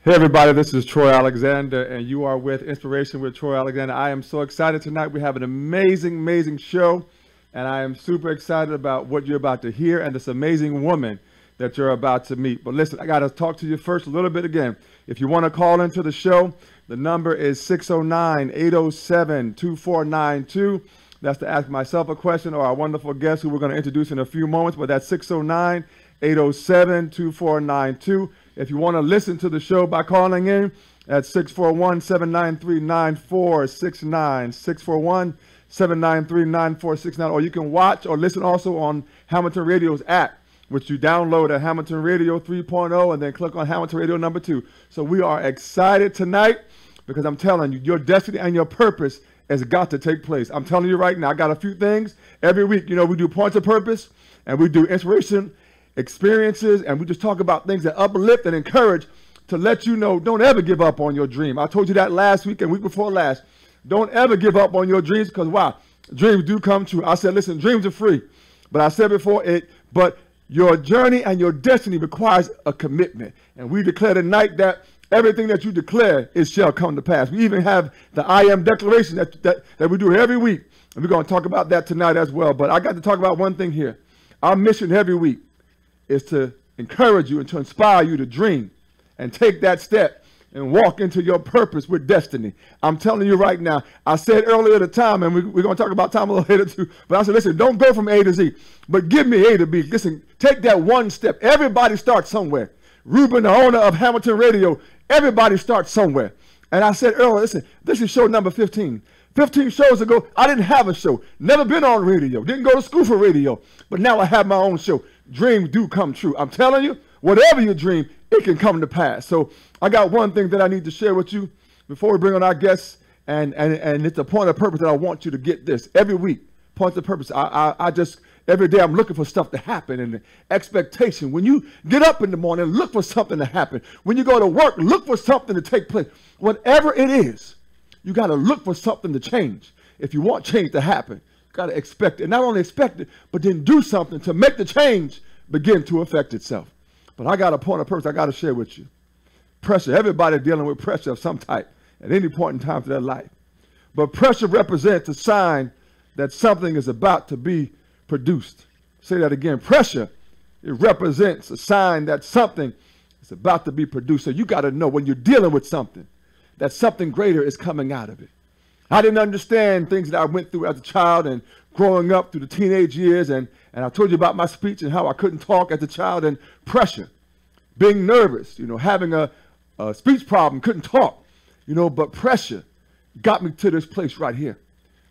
Hey everybody, this is Troy Alexander and you are with Inspiration with Troy Alexander. I am so excited tonight. We have an amazing show and I am super excited about what you're about to hear and this amazing woman that you're about to meet. But listen, I got to talk to you first a little bit again. If you want to call into the show, the number is 609-807-2492. That's to ask myself a question or our wonderful guest who we're going to introduce in a few moments, but that's 609-807-2492. If you want to listen to the show by calling in at 641-793-9469, 641-793-9469, or you can watch or listen also on Hamilton Radio's app, which you download at Hamilton Radio 3.0 and then click on Hamilton Radio number 2. So we are excited tonight because I'm telling you, your destiny and your purpose has got to take place. I'm telling you right now, I got a few things. Every week, you know, we do points of purpose and we do inspiration experiences, and we just talk about things that uplift and encourage to let you know, don't ever give up on your dream. I told you that last week and week before last. Don't ever give up on your dreams because why? Dreams do come true. I said, listen, dreams are free. But I said before but your journey and your destiny requires a commitment. And we declare tonight that everything that you declare, it shall come to pass. We even have the I am declaration that we do every week. And we're going to talk about that tonight as well. But I got to talk about one thing here. Our mission every week is to encourage you and to inspire you to dream and take that step and walk into your purpose with destiny. I'm telling you right now, I said earlier at the time, and we're going to talk about time a little later too, but I said, listen, don't go from A to Z, but give me A to B. Listen, take that one step. Everybody starts somewhere. Ruben, the owner of Hamilton Radio, everybody starts somewhere. And I said earlier, listen, this is show number 15. 15 shows ago, I didn't have a show. Never been on radio. Didn't go to school for radio. But now I have my own show. Dreams do come true. I'm telling you, whatever you dream, it can come to pass. So I got one thing that I need to share with you before we bring on our guests. And it's a point of purpose that I want you to get this. Every week, points of purpose. I just, every day I'm looking for stuff to happen and the expectation. When you get up in the morning, look for something to happen. When you go to work, look for something to take place. Whatever it is, you got to look for something to change. If you want change to happen, you got to expect it. Not only expect it, but then do something to make the change begin to affect itself. But I got a point of purpose I got to share with you. Pressure. Everybody dealing with pressure of some type at any point in time for their life. But pressure represents a sign that something is about to be produced. Say that again. Pressure, it represents a sign that something is about to be produced. So you got to know when you're dealing with something, that something greater is coming out of it. I didn't understand things that I went through as a child and growing up through the teenage years. And I told you about my speech and how I couldn't talk as a child, and pressure, being nervous, you know, having a speech problem, couldn't talk, you know, but pressure got me to this place right here.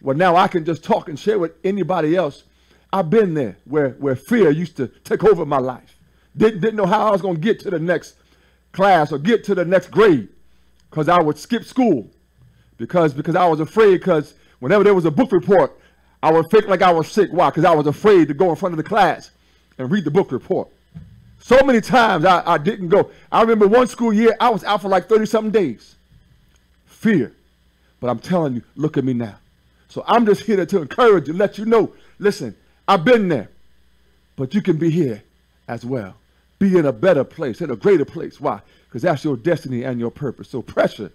Well, now I can just talk and share with anybody else. I've been there where fear used to take over my life. Didn't know how I was going to get to the next class or get to the next grade. Because I would skip school because I was afraid, because whenever there was a book report, I would fake like I was sick. Why? Because I was afraid to go in front of the class and read the book report. So many times I didn't go. I remember one school year, I was out for like 30-something days. Fear. But I'm telling you, look at me now. So I'm just here to encourage you, let you know, listen, I've been there, but you can be here as well. Be in a better place, in a greater place. Why? Because that's your destiny and your purpose. So pressure,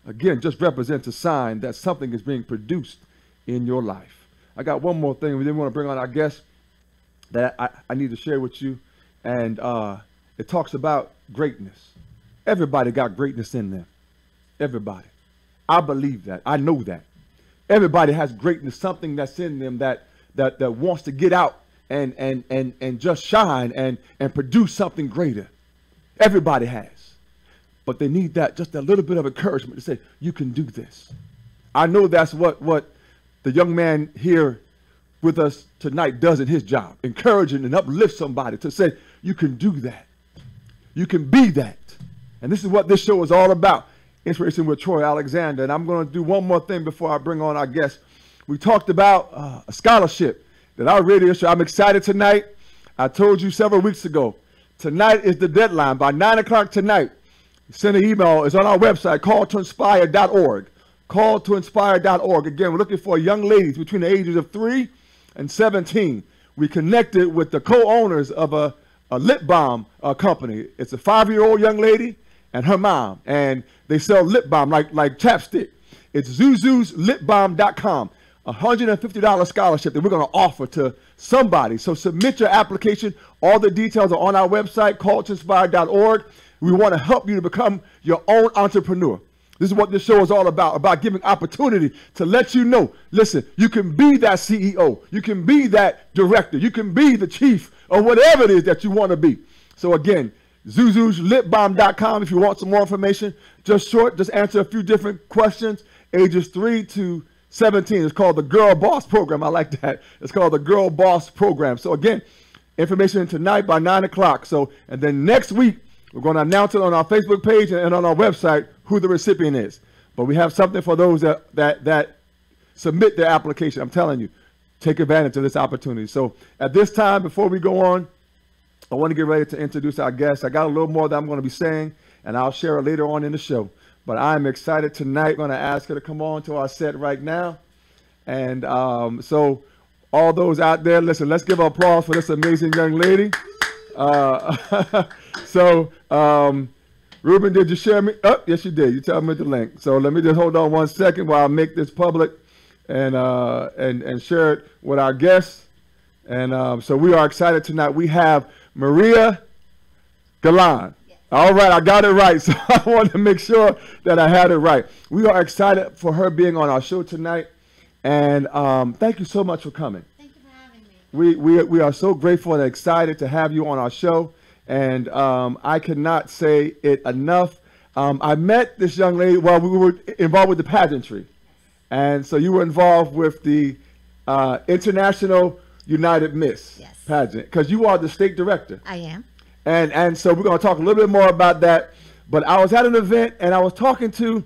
again, just represents a sign that something is being produced in your life. I got one more thing. We didn't want to bring on our guest that I need to share with you. And it talks about greatness. Everybody got greatness in them. Everybody. I believe that. I know that. Everybody has greatness, something that's in them that wants to get out and just shine and produce something greater. Everybody has. But they need that, just a little bit of encouragement to say, you can do this. I know that's what the young man here with us tonight does in his job, encouraging and uplift somebody to say, you can do that. You can be that. And this is what this show is all about, Inspiration with Troy Alexander. And I'm going to do one more thing before I bring on our guest. We talked about a scholarship that our radio show, I'm excited tonight. I told you several weeks ago, tonight is the deadline. By 9 o'clock tonight, send an email. It's on our website, calltoinspire.org. Calltoinspire.org. Again, we're looking for young ladies between the ages of 3 and 17. We connected with the co-owners of a lip balm company. It's a 5-year-old young lady and her mom, and they sell lip balm like chapstick. It's zuzuslipbalm.com. $150 scholarship that we're going to offer to somebody. So submit your application. All the details are on our website, cultureinspired.org. We want to help you to become your own entrepreneur. This is what this show is all about giving opportunity to let you know, listen, you can be that CEO. You can be that director. You can be the chief or whatever it is that you want to be. So again, zuzuslipbalm.com if you want some more information. Just answer a few different questions, ages 3 to 17. It's called the Girl Boss Program. I like that. It's called the Girl Boss Program. So again, information tonight by 9 o'clock. So, and then next week, we're going to announce it on our Facebook page and on our website who the recipient is. But we have something for those that submit their application. I'm telling you, take advantage of this opportunity. So at this time, before we go on, I want to get ready to introduce our guest. I got a little more that I'm going to be saying, and I'll share it later on in the show. But I'm excited tonight. Going to ask her to come on to our set right now. And so all those out there, listen, let's give an applause for this amazing young lady. Ruben, did you share me? Oh, yes, you did. You tell me the link. So let me just hold on 1 second while I make this public and share it with our guests. And so we are excited tonight. We have Maria GALAN. Yes. All right, I got it right. So I wanted to make sure that I had it right. We are excited for her being on our show tonight. And thank you so much for coming. Thank you for having me. We are so grateful and excited to have you on our show. And I cannot say it enough. I met this young lady while we were involved with the pageantry. Yes. And so you were involved with the International United Miss pageant, because you are the state director. I am. And so we're going to talk a little bit more about that. But I was at an event and I was talking to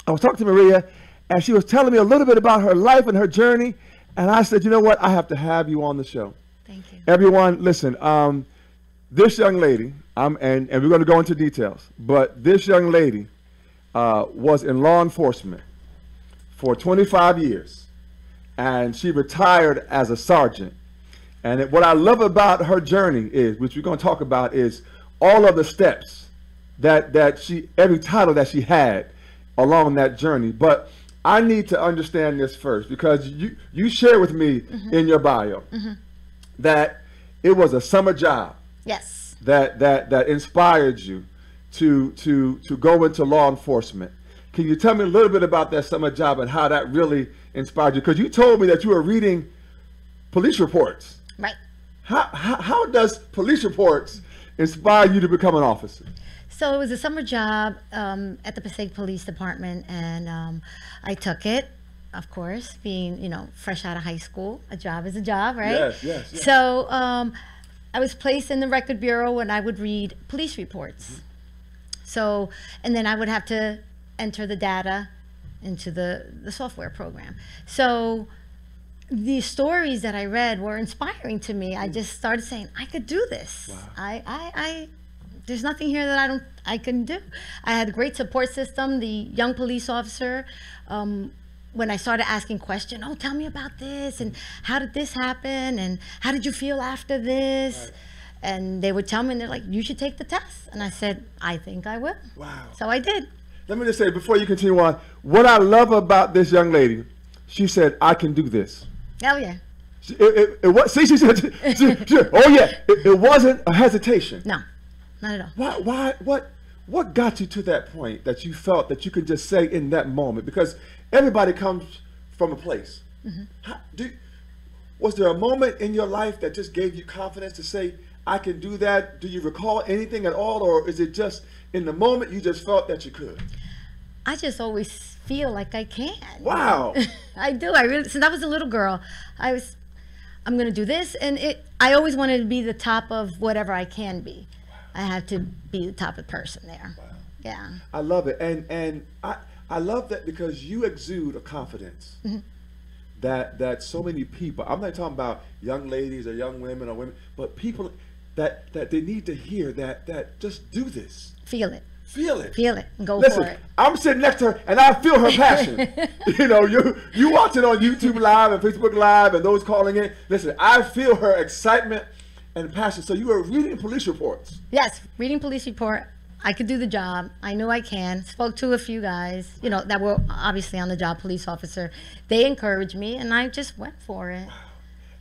Maria, and she was telling me a little bit about her life and her journey. And I said, you know what? I have to have you on the show. Thank you. Everyone, listen, this young lady, and we're going to go into details, but this young lady was in law enforcement for 25 years, and she retired as a sergeant. And what I love about her journey is, which we're going to talk about, is all of the steps that she, every title that she had along that journey. But I need to understand this first, because you shared with me in your bio that it was a summer job. Yes. That inspired you to go into law enforcement. Can you tell me a little bit about that summer job and how that really inspired you? Because you told me that you were reading police reports. Right. How does police reports inspire you to become an officer? So it was a summer job at the Passaic Police Department, and I took it, of course, being, fresh out of high school. A job is a job, right? Yes. So I was placed in the record bureau, and I would read police reports. So, and then I would have to enter the data into the software program. So the stories that I read were inspiring to me. I just started saying, I could do this. Wow. There's nothing here that I couldn't do. I had a great support system. The young police officer, when I started asking questions, oh, tell me about this, and how did this happen, and how did you feel after this? Right. And they would tell me, and they're like, you should take the test. And I said, I think I will. Wow. So I did. Let me just say, before you continue on, what I love about this young lady, she said, I can do this. Oh, yeah. It wasn't a hesitation. No, not at all. What got you to that point that you felt that you could just say in that moment? Because everybody comes from a place. Was there a moment in your life that just gave you confidence to say, I can do that? Do you recall anything at all, or is it just in the moment you just felt that you could? I just always feel like I can. Wow. I do. I really, since I was a little girl, I'm going to do this, and I always wanted to be the top of whatever I can be. I had to be the top of person there. Wow. Yeah. I love it, and I love that because you exude a confidence that so many people. I'm not talking about young ladies or young women or women, but people that they need to hear that just do this. Feel it. Feel it. Feel it. And go Listen, for it. I'm sitting next to her and I feel her passion. You watch it on YouTube Live and Facebook Live and those calling in. Listen, I feel her excitement and passion. So you were reading police reports. Yes, reading police report I could do the job. I knew I can. Spoke to a few guys, you know, that were obviously on the job, police officer. They encouraged me, and I just went for it.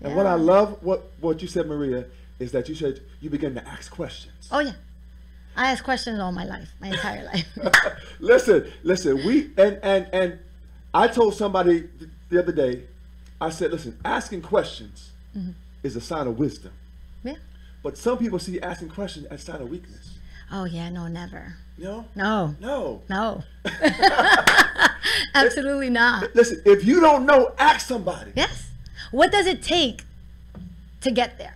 And what I love, what you said, Maria, is that you said you began to ask questions. Oh, yeah. I asked questions all my life, my entire life. Listen, we, and I told somebody the other day, I said, listen, asking questions is a sign of wisdom. Yeah. But some people see asking questions as a sign of weakness. Oh, yeah, no, never. No? No. No. No. Absolutely not. Listen, if you don't know, ask somebody. Yes. What does it take to get there?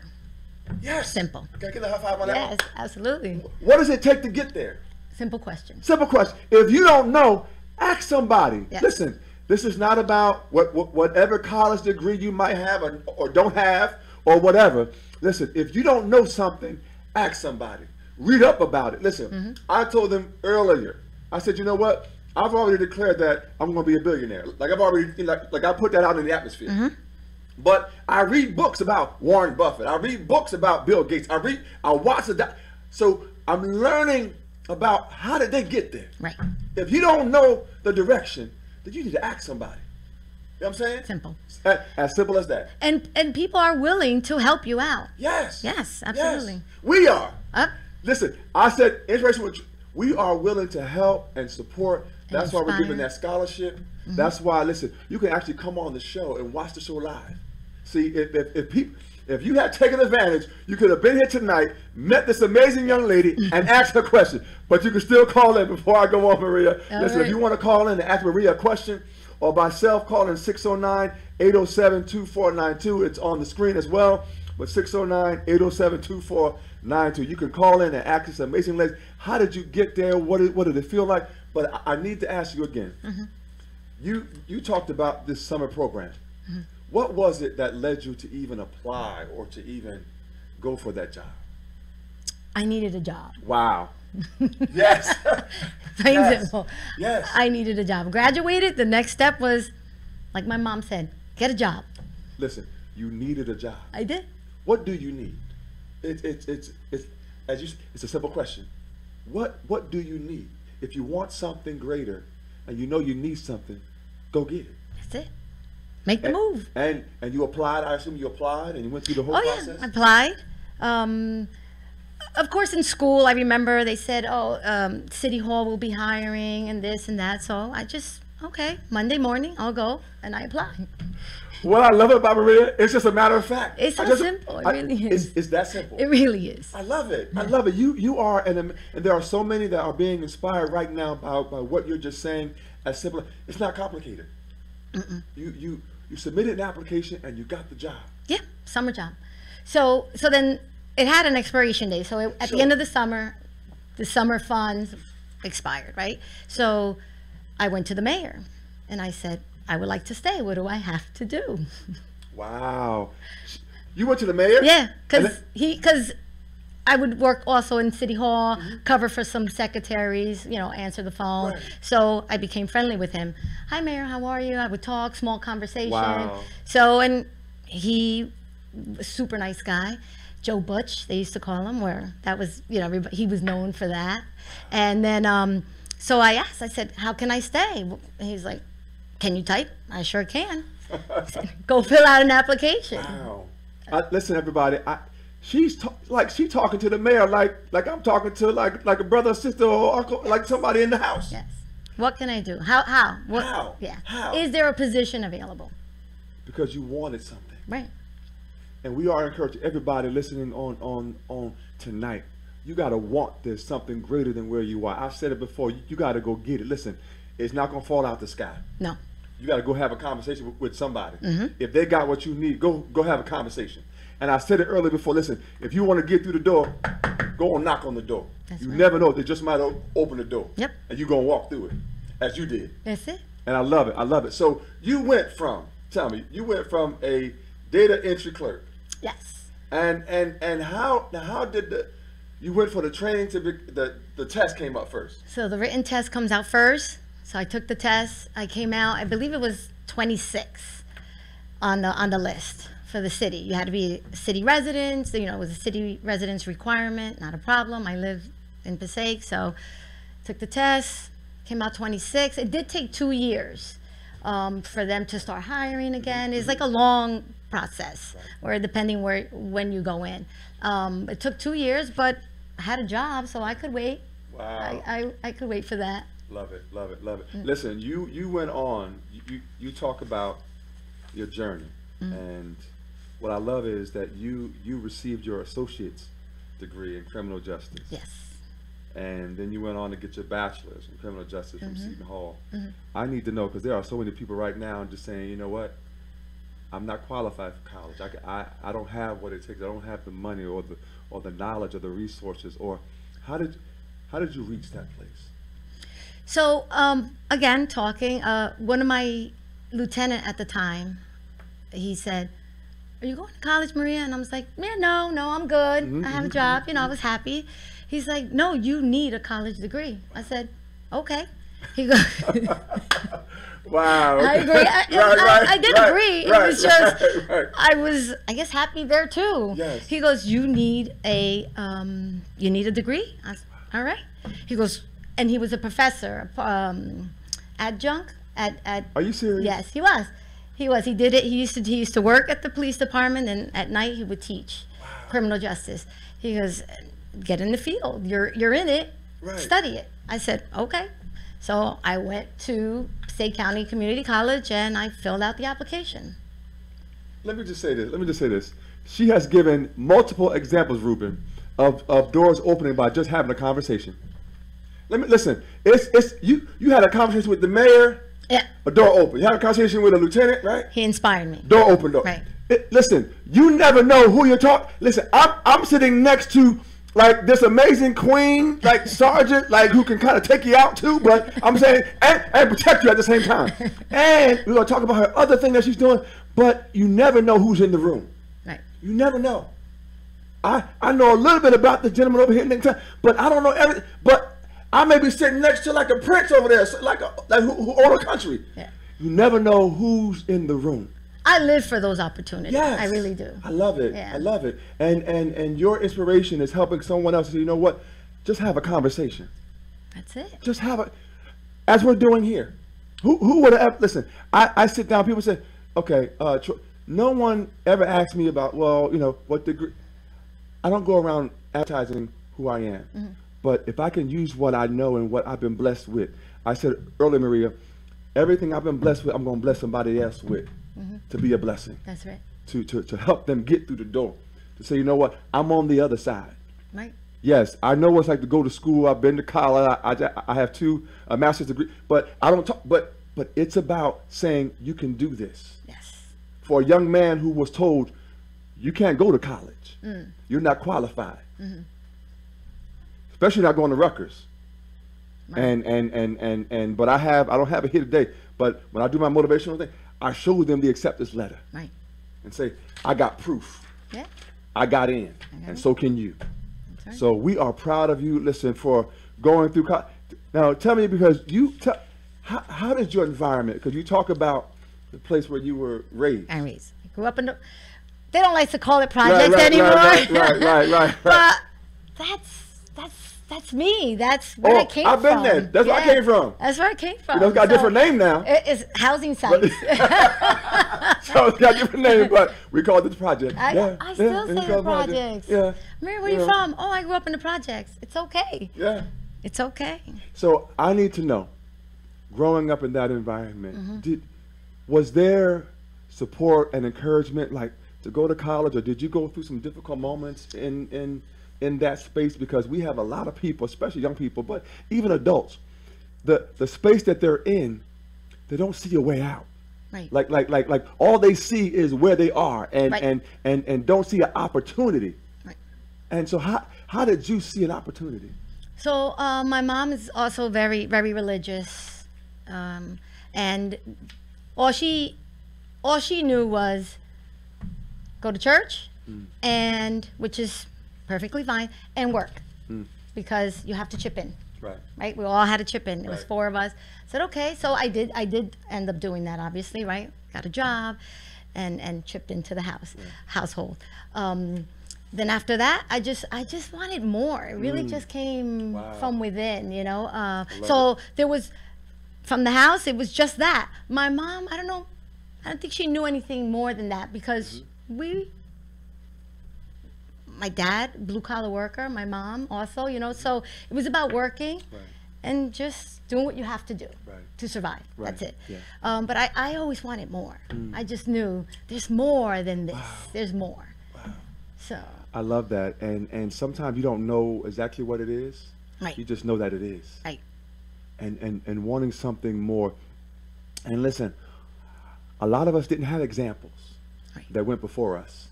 Yes. Simple. Can I get a high five on that? Yes, absolutely. What does it take to get there? Simple question. Simple question. If you don't know, ask somebody. Yes. Listen, this is not about whatever college degree you might have or don't have or whatever. Listen, if you don't know something, ask somebody. Read up about it. Listen, I told them earlier, I said, you know what? I've already declared that I'm going to be a billionaire. Like I've already, like I put that out in the atmosphere. But I read books about Warren Buffett. I read books about Bill Gates. I watch the so I'm learning about how did they get there. Right. If you don't know the direction, then you need to ask somebody. You know what I'm saying? Simple. As simple as that. And people are willing to help you out. Yes. Yes, absolutely. Yes. We are. Up. Listen, I said inspiration. We are willing to help and support. That's why we're inspire. giving that scholarship. That's why, listen, you can actually come on the show and watch the show live. See, if you had taken advantage, you could have been here tonight, met this amazing young lady, and asked her a question. But you can still call in before I go on, Maria. Listen, if you want to call in and ask Maria a question, or by self, call in 609-807-2492. It's on the screen as well. But 609-807-2492. You can call in and ask this amazing lady, how did you get there? What did it feel like? But I need to ask you again. You talked about this summer program. What was it that led you to even apply or to even go for that job? I needed a job. Wow. Yes. Plain Yes. simple. Yes. I needed a job. Graduated, the next step was, like my mom said, get a job. Listen, you needed a job. I did. What do you need? It's a simple question. What do you need? If you want something greater and you know you need something, go get it. That's it. Make the move. And you applied, I assume you applied and you went through the whole process? I applied. Of course, in school, I remember they said, City Hall will be hiring and this and that. So I just, okay, Monday morning, I'll go, and I apply. What I love about Maria, it's just a matter of fact. It's so simple. It really is. It's that simple. It really is. I love it. I love it. You are, and there are so many that are being inspired right now by what you're just saying. As simple, it's not complicated. You submitted an application and you got the job. Yeah, summer job. So then it had an expiration date. So at the end of the summer funds expired, right? So I went to the mayor and I said, I would like to stay. What do I have to do? Wow. You went to the mayor? Yeah, because I would work also in City Hall, cover for some secretaries, answer the phone. Right. So I became friendly with him. Hi, Mayor, how are you? I would talk, small conversation. Wow. So, and he was a super nice guy. Joe Butch, they used to call him, where that was, he was known for that. And then, so I asked, I said, how can I stay? And he's like, can you type? I sure can. I said, go fill out an application. Wow. Listen, everybody, she's talking to the mayor like I'm talking to like a brother or sister or uncle, like somebody in the house. Yes. What can I do? How? What? How? Yeah. How? Is there a position available? Because you wanted something. Right. And we are encouraging everybody listening on tonight. You got to want there's something greater than where you are. I've said it before. You got to go get it. Listen, it's not going to fall out the sky. No. You got to go have a conversation with somebody. If they got what you need, go have a conversation. And I said it earlier before. Listen, if you want to get through the door, go and knock on the door. That's you right. never know. They just might open the door. Yep. And you're going to walk through it, as you did. That's it. And I love it. I love it. So you went from a data entry clerk. Yes. And how did you went for the training to be, the test came up first? So the written test comes out first. So I took the test. I came out, I believe it was 26 on the list for the city. You had to be a city resident. It was a city residence requirement, not a problem. I live in Passaic. So took the test, came out 26. It did take 2 years for them to start hiring again. It's like a long process, or depending when you go in. It took 2 years, but I had a job, so I could wait. Wow. I could wait for that. Love it, love it, love it. Listen, you went on, you talk about your journey, and what I love is that you received your associate's degree in criminal justice. Yes. And then you went on to get your bachelor's in criminal justice from Seton Hall. I need to know, because there are so many people right now just saying, you know what, I'm not qualified for college. I don't have what it takes. I don't have the money or the knowledge or the resources. Or how did you reach that place? So again, talking, one of my lieutenant at the time, he said, "Are you going to college, Maria?" And I was like, "Yeah, no, I'm good. I have a job." You know, I was happy. He's like, "No, you need a college degree." I said, "Okay." He goes, wow. I agree. I did agree. It was just, I was, I guess, happy there too. Yes. He goes, "You need a degree?" I said, "All right." He goes, and he was a professor, adjunct at. Are you serious? Yes, he was. He did it. He used to work at the police department, and at night he would teach criminal justice. He goes, "Get in the field. You're in it. Right. Study it." I said, "Okay." So I went to State County Community College and I filled out the application. Let me just say this. She has given multiple examples, Ruben, of doors opening by just having a conversation. Listen. It's you had a conversation with the mayor. Yeah. A door open. You had a conversation with a lieutenant, right? He inspired me. Door open. Right. Listen, you never know who you're talking. Listen, I'm sitting next to like this amazing queen, like sergeant, like who can kind of take you out too, but I'm saying and protect you at the same time. And we're gonna talk about her other thing that she's doing, but you never know who's in the room. Right. You never know. I know a little bit about the gentleman over here, but I don't know everything. But I may be sitting next to like a prince over there, like who own a country. Yeah. You never know who's in the room. I live for those opportunities. Yes. I really do. I love it. Yeah. I love it. And your inspiration is helping someone else to say, you know what? Just have a conversation. That's it. Just have a, as we're doing here. Who would have, listen, I sit down, people say, okay, no one ever asked me about, well, you know, what degree. I don't go around advertising who I am. But if I can use what I know and what I've been blessed with, I said earlier, Maria, everything I've been blessed with, I'm going to bless somebody else with. To be a blessing. That's right. To help them get through the door. To say, you know what, I'm on the other side. Right. Yes, I know what it's like to go to school. I've been to college. I have 2 master's degrees. But I don't talk. But it's about saying you can do this. Yes. For a young man who was told, you can't go to college. You're not qualified. Especially not going to Rutgers. Right. And but I don't have it here today. But when I do my motivational thing, I show them the acceptance letter. Right. And say, I got proof. Yeah. I got in. And so can you. Right. So we are proud of you, listen, for going through college. Now tell me, because how does your environment, because you talk about the place where you were raised. I grew up in the, they don't like to call it projects anymore. Right. But that's me. That's where I came from. I've been there. That's where I came from. That's where I came from. You know, it's got a different name now. It's housing sites. So it's got a different name, but we call it the project. I still say the projects. Yeah. Maria, where you from? Oh, I grew up in the projects. It's okay. Yeah. It's okay. So I need to know, growing up in that environment, was there support and encouragement, like to go to college, or did you go through some difficult moments in that space? Because we have a lot of people, especially young people, but even adults, the space that they're in, they don't see a way out. Right. Like all they see is where they are, and don't see an opportunity. Right. And so how did you see an opportunity? So my mom is also very, very religious, and all she knew was go to church, and which is perfectly fine, and work, because you have to chip in. Right. We all had to chip in. It was 4 of us. I said, okay. So I did end up doing that, obviously, right? Got a job and chipped into the household. then after that, I just wanted more. It really just came Wow. from within, you know. So there was, from the house, it was just that. My mom, I don't know, I don't think she knew anything more than that, because my dad, blue collar worker, my mom also, you know. So it was about working and just doing what you have to do to survive. That's it. Yeah. But I always wanted more. I just knew there's more than this. There's more. So I love that. And sometimes you don't know exactly what it is. Right. You just know that it is. Right. And wanting something more. And listen, a lot of us didn't have examples that went before us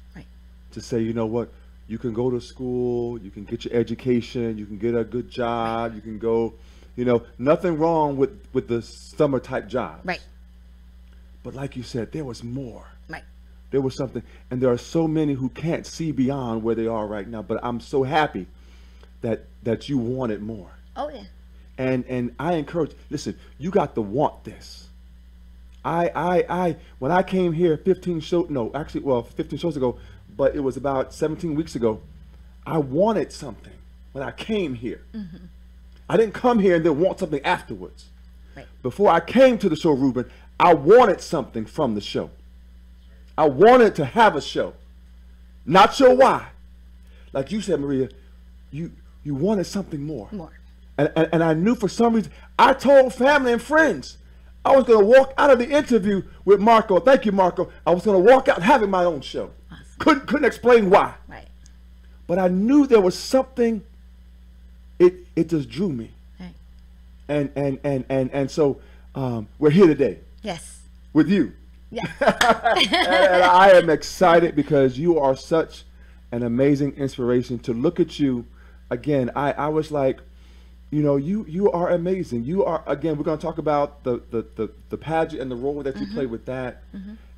to say, you know what, you can go to school, you can get your education, you can get a good job, you can go, you know, nothing wrong with the summer type jobs. Right. But like you said, there was more. Right. There was something, and there are so many who can't see beyond where they are right now. But I'm so happy that you wanted more. Oh yeah. And I encourage. Listen, you got to want this. I when I came here 15 shows ago, but it was about 17 weeks ago. I wanted something when I came here. I didn't come here and then want something afterwards. Right. Before I came to the show, Ruben, I wanted something from the show. I wanted to have a show. Not sure why. Like you said, Maria, you wanted something more. More. And I knew for some reason, I told family and friends, I was going to walk out of the interview with Marco. Thank you, Marco. I was going to walk out having my own show. Awesome. Couldn't explain why. Right. But I knew there was something, it just drew me. Right. And so we're here today. Yes. With you. Yes. And I am excited because you are such an amazing inspiration. To look at you again, I was like, you know, you are amazing. You are, again, we're going to talk about the pageant and the role that you play with that.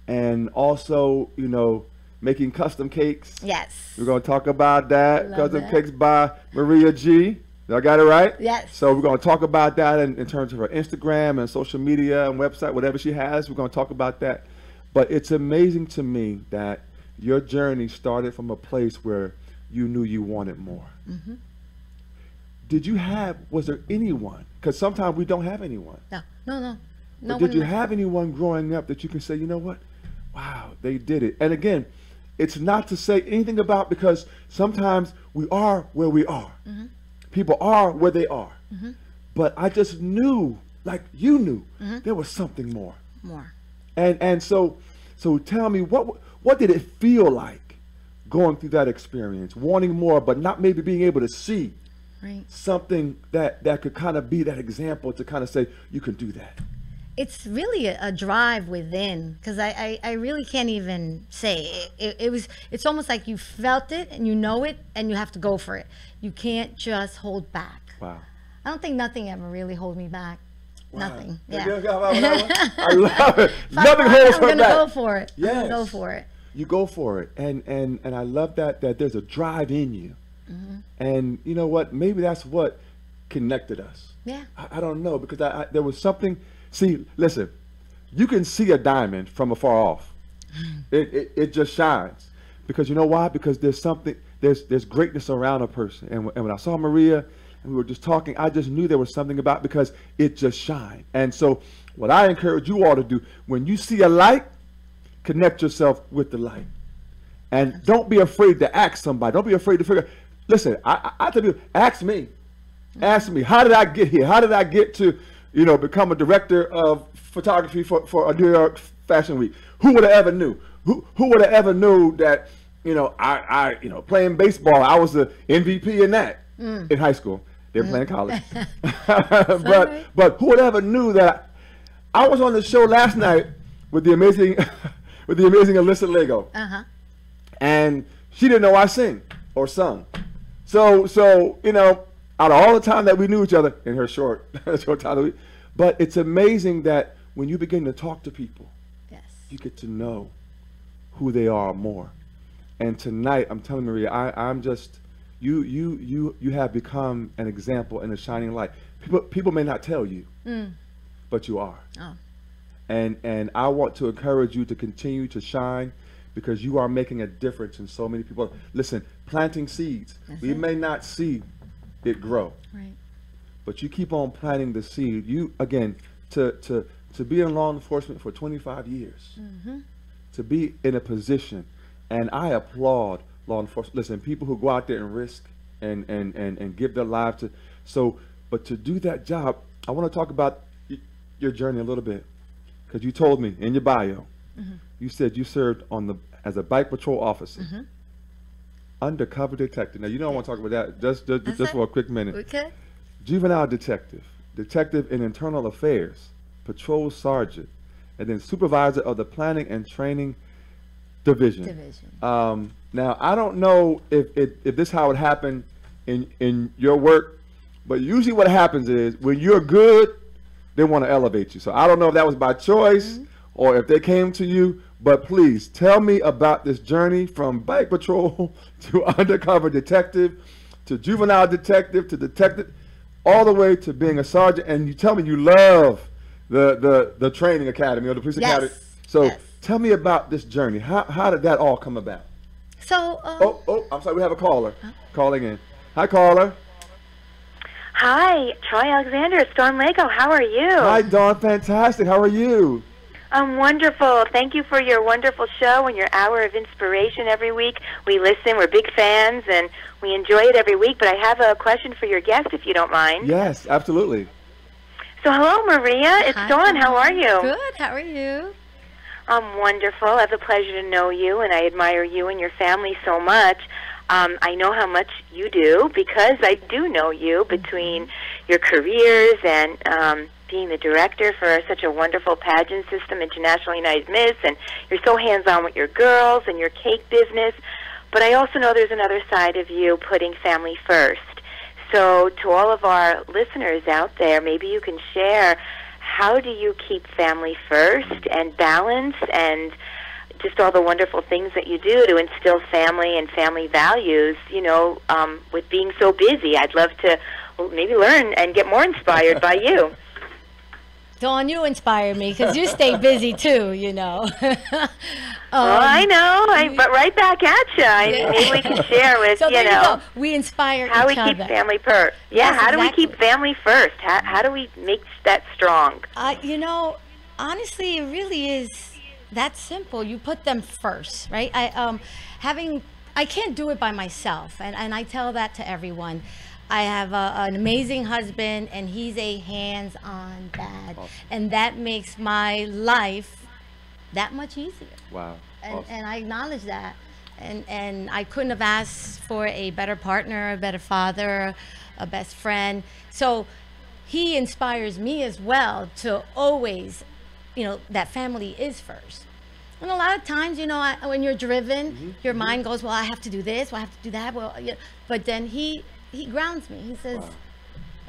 And also, you know, making custom cakes. Yes. We're going to talk about that. Love Custom that. cakes by Maria G. I got it right? Yes. So we're going to talk about that in terms of her Instagram and social media and website, whatever she has. We're going to talk about that. But it's amazing to me that your journey started from a place where you knew you wanted more. Was there anyone? Because sometimes we don't have anyone. No. But did you have anyone growing up that you can say, you know what? Wow, they did it. And again, it's not to say anything about, because sometimes we are where we are. People are where they are. But I just knew, like you knew, there was something more. More. And so tell me, what did it feel like going through that experience, wanting more, but not maybe being able to see something that could kind of be that example to kind of say, you can do that? It's really a drive within, because I really can't even say it. It's almost like you felt it and you know it and you have to go for it. You can't just hold back. Wow. I don't think nothing ever really hold me back. Wow. Nothing. Yeah. Yeah. I love it. Nothing holds her I'm gonna back. go for it. Yes. I'm gonna go for it. You go for it. And I love that there's a drive in you. And you know what? Maybe that's what connected us. Yeah. I don't know, because there was something. See, listen, you can see a diamond from afar off. It just shines. Because you know why? Because there's something, there's greatness around a person. And when I saw Maria and we were just talking, I just knew there was something about, because it just shined. And so what I encourage you all to do, when you see a light, connect yourself with the light. And don't be afraid to ask somebody. Don't be afraid to figure. Listen, I tell you, ask me. Ask me, how did I get here? How did I get to, you know, become a director of photography for a New York Fashion Week? Who would have ever knew? Who would have ever knew that, you know, I playing baseball, I was the MVP in that in high school. They were playing college. but who would ever knew that I was on the show last night with the amazing Alyssa Lego. And she didn't know I sing or sung. So you know, out of all the time that we knew each other in her short time, but it's amazing that when you begin to talk to people, you get to know who they are more. And tonight, I'm telling Maria, I'm just, you have become an example and a shining light. People may not tell you, but you are. And I want to encourage you to continue to shine, because you are making a difference in so many people. Listen, planting seeds. We may not see it grow, Right. but you keep on planting the seed. You, again, to be in law enforcement for 25 years, to be in a position, and I applaud law enforcement. Listen, people who go out there and risk and give their lives to, but to do that job, I want to talk about your journey a little bit, because you told me in your bio, you said you served as a bike patrol officer, undercover detective. Now, you don't want to talk about that just for a quick minute. Okay. Juvenile detective, detective in internal affairs, patrol sergeant, and then supervisor of the planning and training division. Now, I don't know if this is how it happened in your work, but usually what happens is when you're good, they want to elevate you. So I don't know if that was by choice or if they came to you, but please tell me about this journey from bike patrol to undercover detective to juvenile detective to detective, all the way to being a sergeant. And you tell me you love the training academy or the police academy. So tell me about this journey. How did that all come about? So, I'm sorry, we have a caller calling in. Hi, caller. Hi, Troy Alexander, Storm Lego. How are you? Hi, Dawn. Fantastic. How are you? I'm wonderful. Thank you for your wonderful show and your hour of inspiration every week. We listen. We're big fans, and we enjoy it every week. But I have a question for your guest, if you don't mind. Yes, absolutely. So, hello, Maria. It's Dawn. How are you? Good. How are you? I'm wonderful. I have the pleasure to know you, and I admire you and your family so much. I know how much you do because I do know you between your careers and being the director for such a wonderful pageant system, International United Miss, and you're so hands-on with your girls and your cake business. But I also know there's another side of you putting family first. So to all of our listeners out there, maybe you can share, how do you keep family first and balance and just all the wonderful things that you do to instill family and family values, with being so busy? I'd love to maybe learn and get more inspired by you. Dawn, you inspire me because you stay busy too, I know, but right back at you. I mean, maybe we can share with, we inspire how each we other. keep family first. Yeah, Yes, how do we exactly. keep family first? How do we make that strong? Honestly, it really is that simple. You put them first, right? I can't do it by myself, and I tell that to everyone. I have an amazing husband, and he's a hands-on dad, and that makes my life that much easier. Wow. And I acknowledge that, and I couldn't have asked for a better partner, a better father, a best friend. So he inspires me as well to always, that family is first. And a lot of times, when you're driven, your mind goes, well, I have to do this, well, I have to do that. Well, but then he grounds me. He says,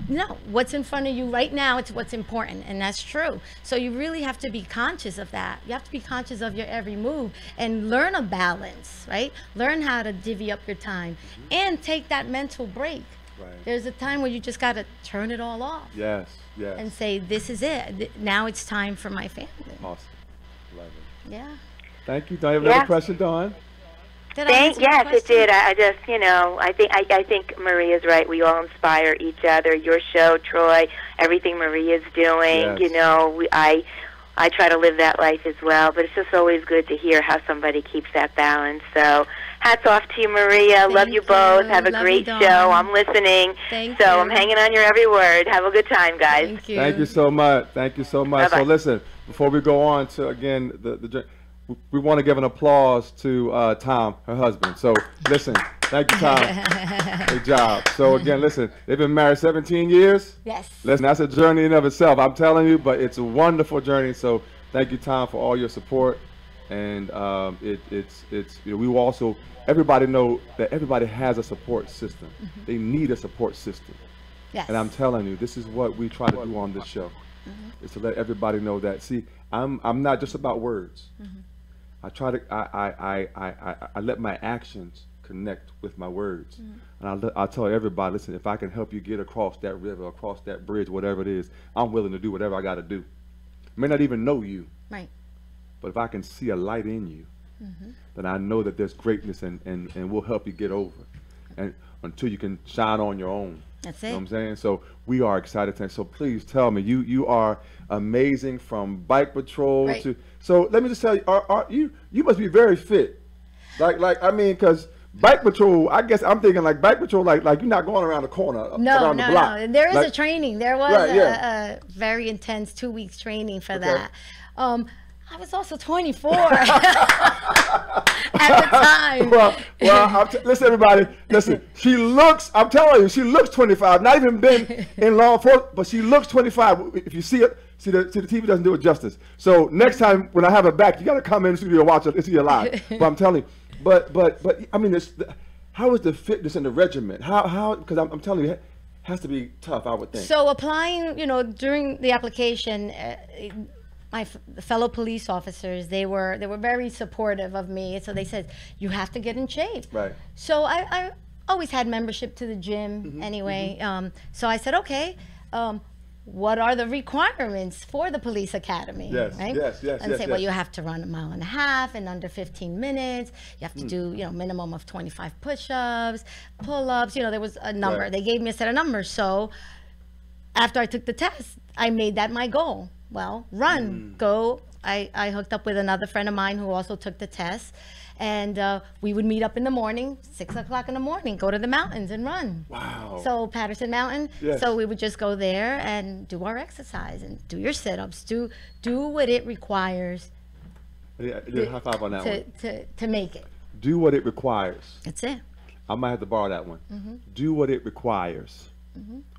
no, what's in front of you right now, it's what's important. And that's true. So you really have to be conscious of that. You have to be conscious of your every move and learn a balance, right? Learn how to divvy up your time and take that mental break. Right. There's a time where you just got to turn it all off. Yes. And say, this is it. Now it's time for my family. Awesome. Love it. Yeah. Thank you. Do I have another question, Dawn? Yes, it did. I just, I think Maria's right. We all inspire each other. Your show, Troy, everything Maria's doing. Yes. I try to live that life as well. But it's just always good to hear how somebody keeps that balance. So hats off to you, Maria. Love you both. Have a great show. I'm listening. Thank you. I'm hanging on your every word. Have a good time, guys. Thank you. Thank you so much. Thank you so much. Bye-bye. So listen, before we go on to, again, we want to give an applause to Tom, her husband. So listen, thank you, Tom. Good job. So again, listen, they've been married 17 years. Yes. Listen, that's a journey in of itself. I'm telling you, but it's a wonderful journey. So thank you, Tom, for all your support. And we will also, everybody know that everybody has a support system. They need a support system. Yes. And I'm telling you, this is what we try to do on this show, is to let everybody know that, see, I'm not just about words. I try to, I let my actions connect with my words. And I tell everybody, listen, if I can help you get across that river, across that bridge, whatever it is, I'm willing to do whatever I got to do. I may not even know you. Right. But if I can see a light in you, then I know that there's greatness and we'll help you get over, and until you can shine on your own. That's You know what it. I'm saying? So we are excited tonight. So please tell me, you are amazing from bike patrol Right. to. So let me just tell you, are you must be very fit, like I mean, because bike patrol. I guess I'm thinking like bike patrol, like you're not going around the corner, No, around no, the block. no. There is Like- a training. There was Right, yeah. a very intense 2 weeks training for Okay. that. I was also 24 at the time. Well, listen, everybody. Listen, she looks. I'm telling you, she looks 25. Not even been in law enforcement, but she looks 25. If you see it, see the TV doesn't do it justice. So next time when I have her back, you got to come in the studio and watch it. It's here live. But I'm telling you, but I mean, how is the fitness and the regiment? How? Because I'm telling you, it has to be tough. I would think. So applying, during the application, my fellow police officers, they were very supportive of me. So they said, you have to get in shape. Right. So I always had membership to the gym anyway. So I said, okay, what are the requirements for the police academy? Yes, right? yes, And say, well, yes. you have to run 1.5 miles in under 15 minutes. You have to do, minimum of 25 push-ups, pull-ups. There was a number. Right. They gave me a set of numbers. So after I took the test, I made that my goal. Well, run, go. I hooked up with another friend of mine who also took the test. And we would meet up in the morning, 6 o'clock in the morning, go to the mountains and run. Wow. So Patterson Mountain. Yes. So we would just go there and do our exercise and do your sit-ups, do what it requires Yeah, high five on that one. to make it. Do what it requires. That's it. I might have to borrow that one. Do what it requires.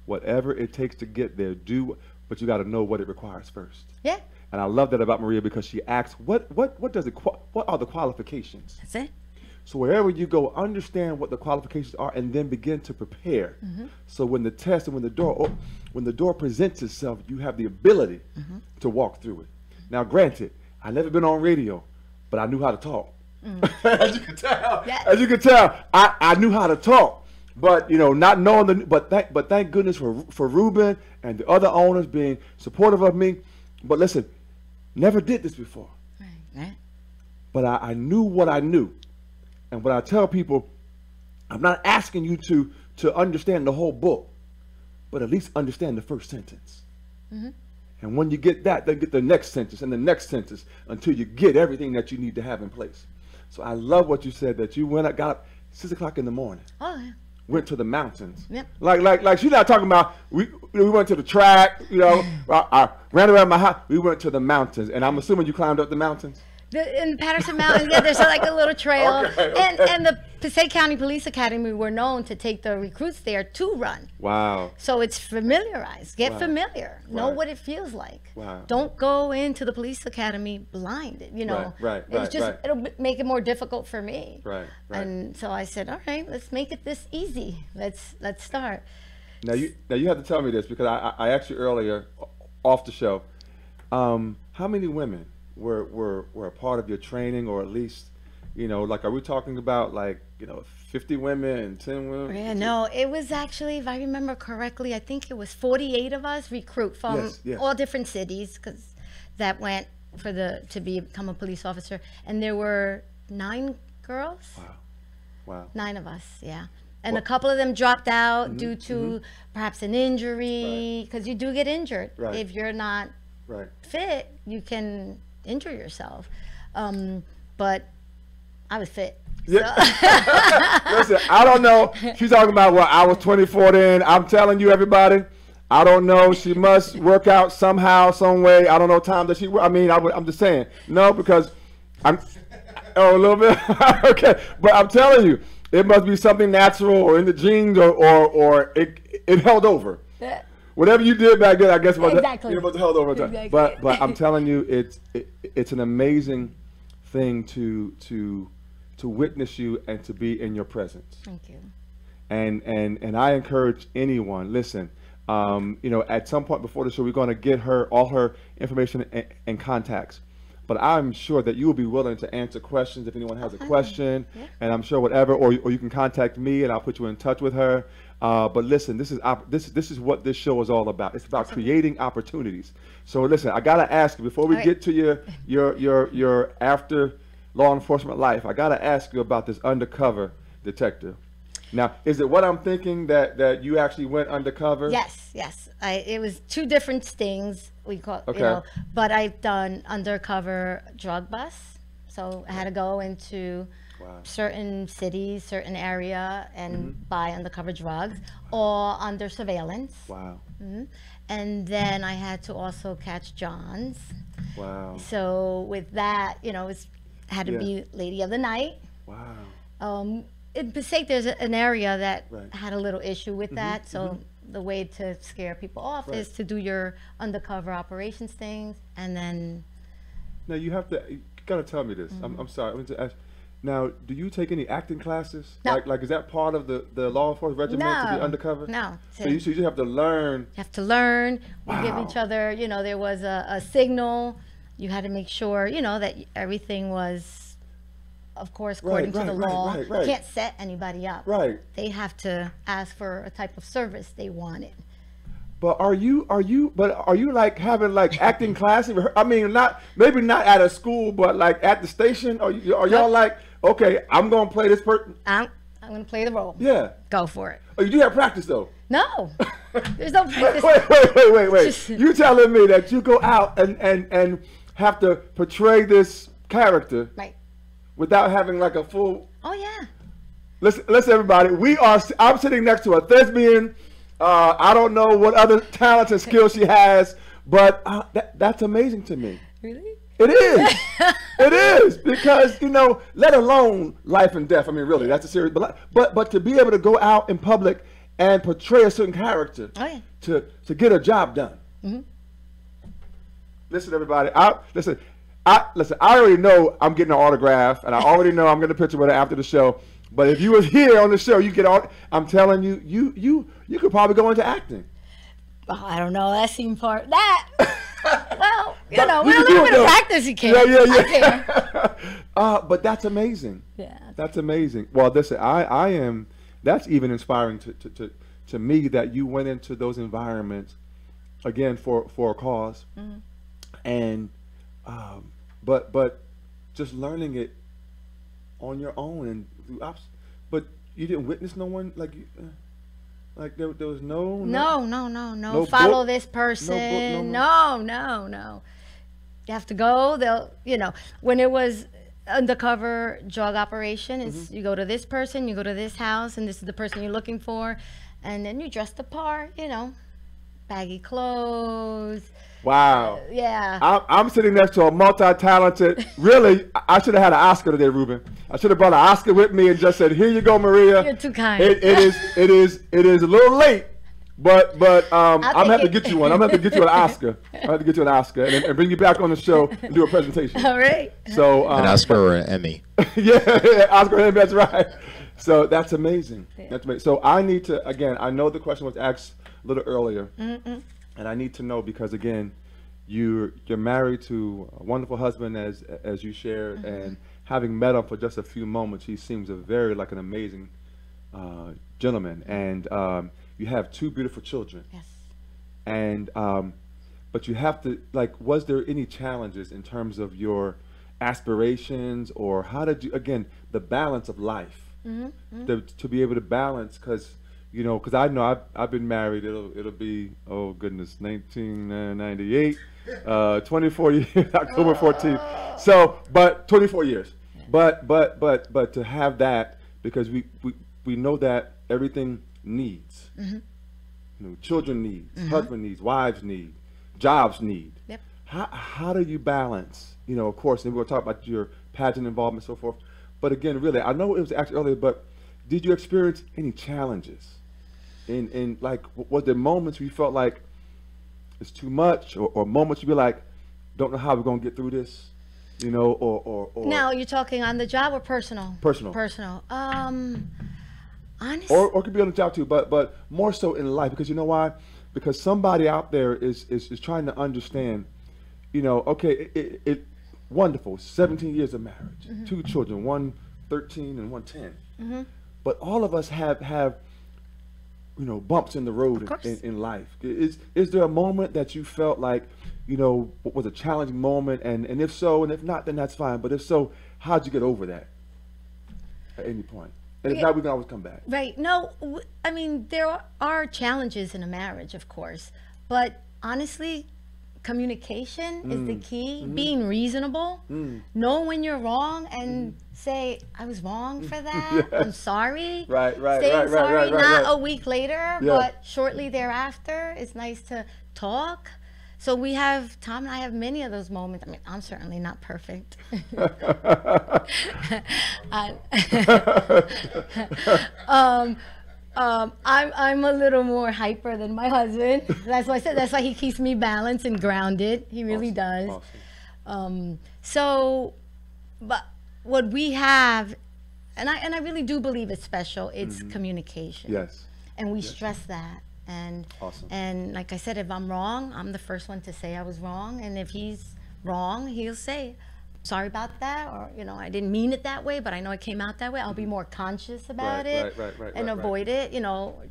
Whatever it takes to get there, but you got to know what it requires first. Yeah, And I love that about Maria because she asks, what are the qualifications? that's it. So wherever you go, understand what the qualifications are, and then begin to prepare. So when the test and when the door presents itself, you have the ability to walk through it. Now, granted, I've never been on radio, but I knew how to talk. As you can tell, Yes. I knew how to talk. But not knowing but thank goodness for Ruben and the other owners being supportive of me. But listen, never did this before. Right. But I knew what I knew. And when I tell people, I'm not asking you to understand the whole book, but at least understand the first sentence. And when you get that, then get the next sentence and the next sentence until you get everything that you need to have in place. So I love what you said, that you got up 6 o'clock in the morning. Oh, yeah. Went to the mountains. Yep. Like she's not talking about we went to the track, I ran around my house. We went to the mountains, and I'm assuming you climbed up the mountains. In Patterson Mountain, yeah, there's like a little trail. Okay. And the Passaic County Police Academy were known to take the recruits there to run. Wow. So it's familiarized. Get Wow. familiar. Know Right. what it feels like. Wow. Don't go into the police academy blind. Right, It's just right. it'll make it more difficult for me. Right. And so I said, all right, let's make it this easy. Let's start. Now you have to tell me this, because I asked you earlier off the show, how many women were a part of your training, or at least, like, are we talking about 50 women and 10 women? Yeah, no, it was actually, if I remember correctly, I think it was 48 of us recruit from Yes. all different cities, because that went to become a police officer, and there were 9 girls. Wow. 9 of us, yeah. And a couple of them dropped out due to perhaps an injury, because you do get injured. Right. If you're not Right. fit, you can injure yourself. But I was fit. Yeah. Listen, I don't know. She's talking about, well, I was 24 then. I'm telling you, everybody, I don't know. She must work out somehow, some way. I don't know time that I'm just saying. No, because a little bit. Okay. But I'm telling you, it must be something natural or in the genes, or it held over. Yeah. Whatever you did back then, I guess Exactly. it was held over time. Exactly. But I'm telling you, it's an amazing thing to witness you and to be in your presence. Thank you. And I encourage anyone, listen, at some point before the show, we're going to get all her information and contacts. But I'm sure that you will be willing to answer questions if anyone has a question. Yeah. And I'm sure whatever, or you can contact me and I'll put you in touch with her. But listen, this is what this show is all about. It's about creating opportunities. So listen, I gotta ask you before we All right. get to your after law enforcement life, I got to ask you about this undercover detective. Now, is it what I'm thinking that you actually went undercover? Yes, yes. It was two different stings. We call, Okay. but I've done undercover drug bus. So I had to go into certain cities, certain area, and buy undercover drugs, all under surveillance. Wow. And then I had to also catch Johns. Wow. So with that, it had to be lady of the night. Wow. In Passaic, there's an area that Right. had a little issue with that. So the way to scare people off is to do your undercover operations things, and then. Now you gotta tell me this. I'm sorry. I'm going to ask. Now, do you take any acting classes? No. Like is that part of the law enforcement regiment to be undercover? No. So you just have to learn. You have to learn. We give Wow. each other, there was a signal. You had to make sure, that everything was, of course, according to the law. right. You can't set anybody up. Right. They have to ask for a type of service they wanted. But are you like having like acting classes? I mean, maybe not at a school, but like at the station. Are y'all like, okay, I'm gonna play this person? I'm going to play the role. Yeah. Go for it. Oh, you do have practice though. No. There's no practice. Wait. You telling me that you go out and have to portray this character Right. without having like a full. Oh, yeah. Listen, everybody. I'm sitting next to a thespian. I don't know what other talents and skills she has, but that's amazing to me. Really? It is. It is, because let alone life and death. I mean, really, that's a serious. But to be able to go out in public and portray a certain character, Oh, yeah. to get a job done. Listen, everybody. I already know I'm getting an autograph, and I already know I'm getting a picture with her after the show. But if you was here on the show, you get all. I'm telling you, you could probably go into acting. Oh, I don't know. That seemed part that. Well, You with can a do little it, bit of though. practice, you can. Yeah. I can. But that's amazing. Yeah. That's amazing. Well, listen, I am. That's even inspiring to me that you went into those environments again for a cause, and but just learning it on your own and but you didn't witness no one like there was no No. Follow book? this person. No No. You have to go. When it was undercover drug operation, is you go to this person, you go to this house, and this is the person you're looking for, and then you dress the part. Baggy clothes. Wow. Yeah. I'm sitting next to a multi-talented. Really, I should have had an Oscar today, Ruben. I should have brought an Oscar with me and just said, "Here you go, Maria." You're too kind. It is a little late, but I'm gonna have to get you one. I'm gonna have to get you an Oscar. I have to get you an Oscar and bring you back on the show and do a presentation. All right. So An Oscar or an Emmy? yeah, Oscar Emmy. That's right. So that's amazing. That's amazing. So I need to again. I know the question was asked a little earlier. And I need to know because again, you're married to a wonderful husband as you shared, and having met him for just a few moments, he seems like an amazing gentleman, and you have two beautiful children. Yes. And but you have to was there any challenges in terms of your aspirations, or how did you the balance of life to be able to balance because. Because I know I've been married. It'll be 1998, 24 years, October 14th. So, but 24 years. But to have that because we know that everything needs. Children needs, husband needs, wives need, jobs need. Yep. How do you balance? Of course, and we'll talk about your pageant involvement and so forth. But again, really, I know it was actually earlier, but did you experience any challenges? In was there moments where you felt like it's too much, or moments you be like, don't know how we're gonna get through this, or Now you're talking on the job or personal? Personal. Honestly. Or it could be on the job too, but more so in life, because you know why? Because somebody out there is trying to understand, okay, it wonderful, 17 years of marriage, 2 children, one 13 and one 10, but all of us have bumps in the road in life. Is there a moment that you felt like, what was a challenging moment? And if so, and if not, then that's fine. But if so, how'd you get over that at any point? And if not, we can always come back. Right. No, I mean, there are challenges in a marriage, of course. But honestly, communication is the key. Being reasonable, know when you're wrong, and say, I was wrong for that. I'm sorry. Right. Saying sorry, not a week later, Yeah. but shortly thereafter. It's nice to talk. So Tom and I have many of those moments. I mean, I'm certainly not perfect. I'm a little more hyper than my husband. That's why I said, that's why he keeps me balanced and grounded. He really does. Awesome. But what we have, and I really do believe it's special, it's communication. Yes. And we stress that. And Awesome. and like I said, if I'm wrong, I'm the first one to say I was wrong. And if he's wrong, he'll say, sorry about that, or I didn't mean it that way, but I know it came out that way. I'll be more conscious about it and avoid it.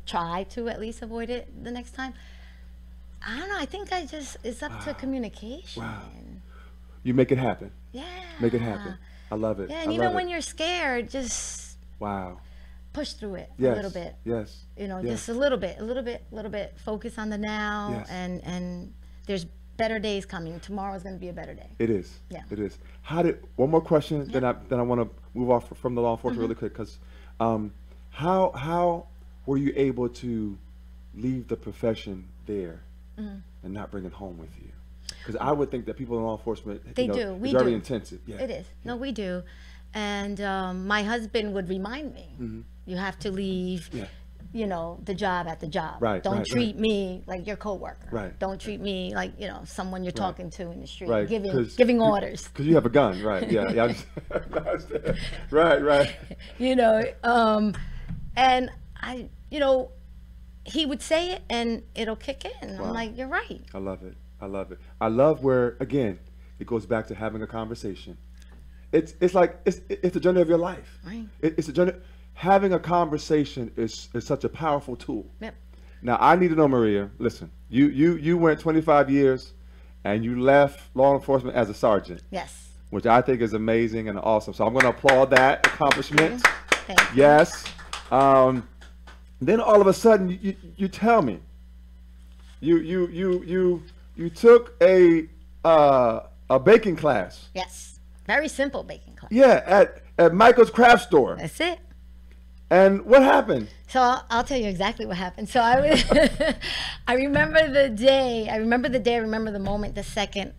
Try to at least avoid it the next time. I don't know. I think it's up to communication. Wow. You make it happen. Yeah. Make it happen. I love it. Yeah, and even when you're scared, just push through it a little bit. Yes. Just a little bit. Focus on the now, Yes. and there's better days coming. Tomorrow's going to be a better day. It is. Yeah. It is. One more question, then I want to move off from the law enforcement really quick, because how were you able to leave the profession there and not bring it home with you? Because I would think that people in law enforcement, We it's very do. intensive. Yeah. It is. No, we do. And my husband would remind me, you have to leave, the job at the job. Right, Don't right, treat me like your coworker. Right. Don't treat me like, someone you're talking to in the street, Right, giving orders. Because you have a gun, right? Yeah. Right. And I, he would say it and it'll kick in. Wow. I'm like, you're right. I love it. I love where, again, it goes back to having a conversation. It's like it's the journey of your life. Right. It's a journey. Having a conversation is such a powerful tool. Yep. Now I need to know, Maria. Listen, you went 25 years, and you left law enforcement as a sergeant. Yes. Which I think is amazing and awesome. So I'm going to applaud that accomplishment. Thank you. Yes. Then all of a sudden you tell me you took a baking class. Yes. Very simple baking class. Yeah, at Michael's craft store. That's it. And what happened? So I'll tell you exactly what happened. So I was, I remember the day. I remember the moment, the second,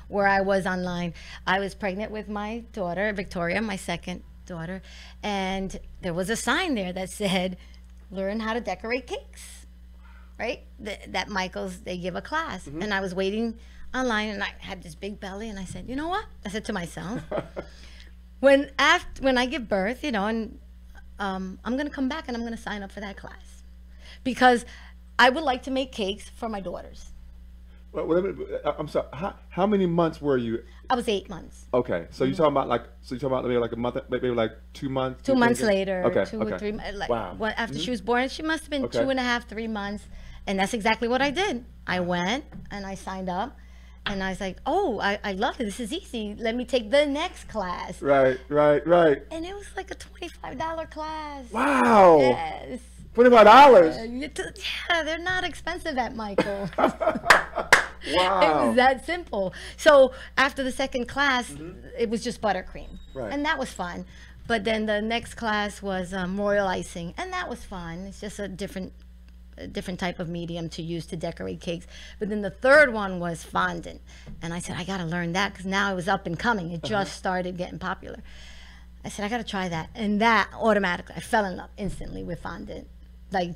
where I was online. I was pregnant with my daughter, Victoria, my second daughter, and there was a sign there that said, "Learn how to decorate cakes." Right? That Michael's, they give a class, and I was waiting online, and I had this big belly, and I said, you know what? I said to myself, when I give birth, and I'm going to come back and I'm going to sign up for that class, because I would like to make cakes for my daughters. Well, I'm sorry. How many months were you? I was 8 months. Okay, so you're talking about maybe like a month, maybe like 2 months. 2 months later. Okay. Two or 3 months. Like, wow. After she was born, she must have been 2.5, 3 months, and that's exactly what I did. I went and I signed up. And I was like, oh, I love it. This is easy. Let me take the next class. Right. And it was like a $25 class. Wow. Yes. $25? Yeah, they're not expensive at Michael. Wow. It was that simple. So after the second class, it was just buttercream. Right. And that was fun. But then the next class was royal icing. And that was fun. It's just a different type of medium to use to decorate cakes. But then the third one was fondant, and I said, I got to learn that, because now it was up and coming. It just started getting popular. I said, I got to try that, and that automatically, I fell in love instantly with fondant. I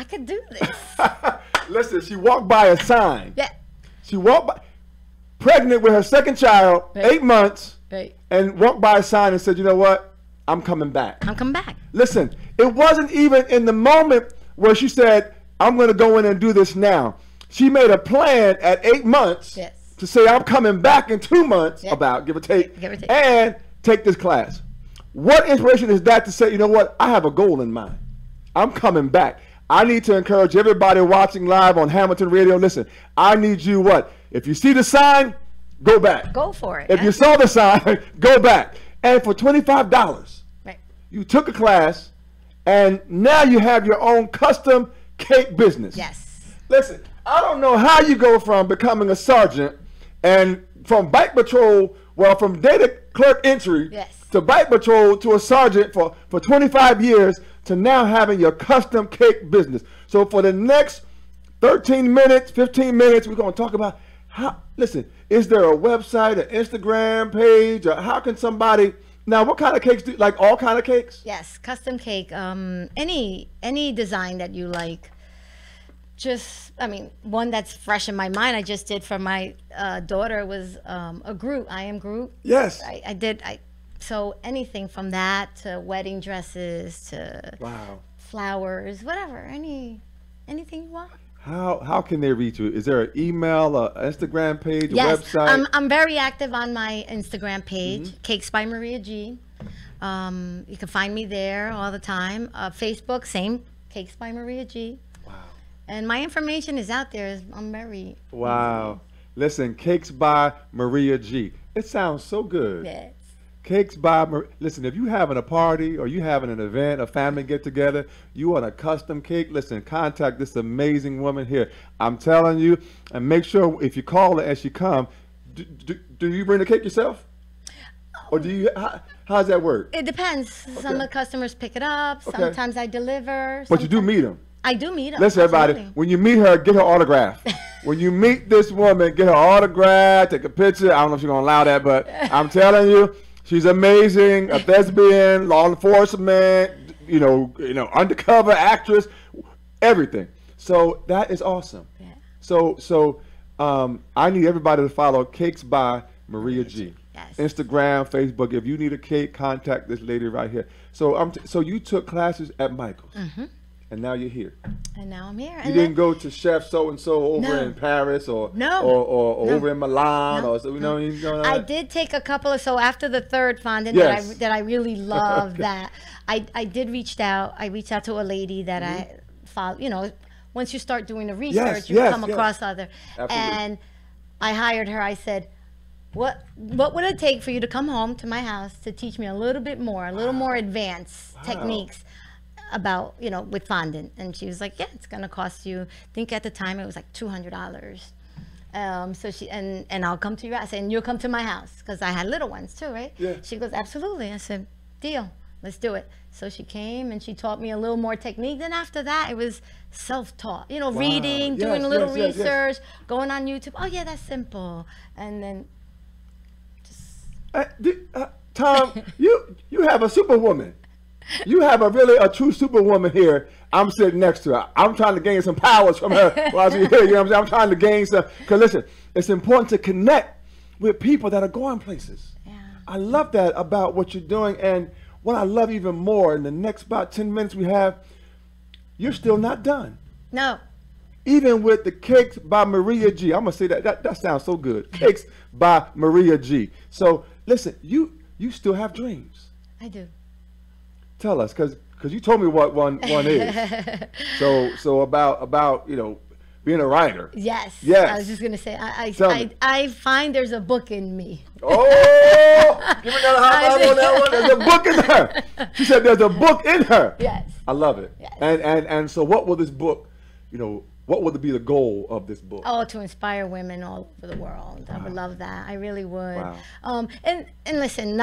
could do this. Listen, she walked by a sign. Yeah. She walked by, pregnant with her second child, Right. 8 months, Right. and walked by a sign and said, you know what? I'm coming back. I'm coming back. Listen, it wasn't even in the moment where she said, I'm going to go in and do this now. She made a plan at 8 months to say, I'm coming back in 2 months, about, give or take, and take this class. What inspiration is that to say, you know what, I have a goal in mind? I'm coming back. I need to encourage everybody watching live on Hamilton Radio. Listen, I need you what? If you see the sign, go back. Go for it. If you saw the sign, go back. And for $25, Right. you took a class, and now you have your own custom cake business. Yes. Listen, I don't know how you go from becoming a sergeant and from bike patrol, well, from data clerk entry Yes. to bike patrol to a sergeant for 25 years to now having your custom cake business. So for the next 13 minutes, 15 minutes, we're going to talk about how, listen, is there a website, an Instagram page, or how can somebody, now what kind of cakes do, like all kind of cakes? Yes, custom cake. Any design that you like. Just, I mean, one that's fresh in my mind. I just did for my daughter was a Groot. I am Groot. Yes. I did. So anything from that to wedding dresses to Wow. flowers, whatever. Anything you want. How can they reach you? Is there an email, an Instagram page, a Yes, website? I'm very active on my Instagram page, Cakes by Maria G. You can find me there all the time. Facebook, same, Cakes by Maria G. Wow. And my information is out there. I'm very Wow. Listen, Cakes by Maria G. It sounds so good. yes. Cakes by listen, if you having a party or you having an event, a family get together, you want a custom cake, listen, contact this amazing woman here. I'm telling you, and make sure if you call her as she come, do you bring the cake yourself? Or do you, how's that work? It depends. Some of the customers pick it up. Okay. Sometimes I deliver. But you do meet them. I do meet them. Listen, everybody, absolutely. when you meet her, get her autograph. When you meet this woman, get her autograph, take a picture. I don't know if she's going to allow that, but I'm telling you, she's amazing, a thespian, law enforcement, you know, undercover actress, everything. So that is awesome. Yeah. So I need everybody to follow Cakes by Maria G. Yes. Instagram, Facebook. If you need a cake, contact this lady right here. So so you took classes at Michael's, and now you're here. And now I'm here. You And didn't go to Chef so and so over No. in Paris or No. or No. over in Milan No. or so, you know. You know I did take a couple of, so after the third fondant Yes. that I really loved Okay. that, I did reach out to a lady that I follow, you know, once you start doing the research, you yes, come yes. across other, Absolutely. and I hired her. I said, what would it take for you to come home to my house to teach me a little bit more, a little more advanced techniques about, you know, with fondant? And she was like, yeah, it's going to cost you, I think at the time it was like $200. So she, and I'll come to your house, and you'll come to my house, because I had little ones too, right? Yeah. She goes, absolutely. I said, deal, let's do it. So she came and she taught me a little more technique. Then after that, it was self-taught, you know, reading, Yes, doing a little yes, yes, yes. research, going on YouTube. Oh yeah, that's simple. And then Tom, you have a superwoman. You have a true superwoman here. I'm sitting next to her. I'm trying to gain some powers from her while she's here. You know what I'm saying? I'm trying to gain some. Because listen, it's important to connect with people that are going places. yeah. I love that about what you're doing. And what I love even more, in the next about 10 minutes we have, you're still not done. No. Even with the Cakes by Maria G. I'm going to say that sounds so good. Cakes by Maria G. So listen, you still have dreams. I do. Tell us, because you told me what one is. So about you know, being a writer. Yes. Yes. I was just gonna say Tell me. I find there's a book in me. Oh, give me another high five on that one. There's a book in her. She said there's a book in her. Yes. I love it. Yes. And so what will this book, you know, what would be the goal of this book? Oh, to inspire women all over the world. I would love that. I really would. Wow. And listen,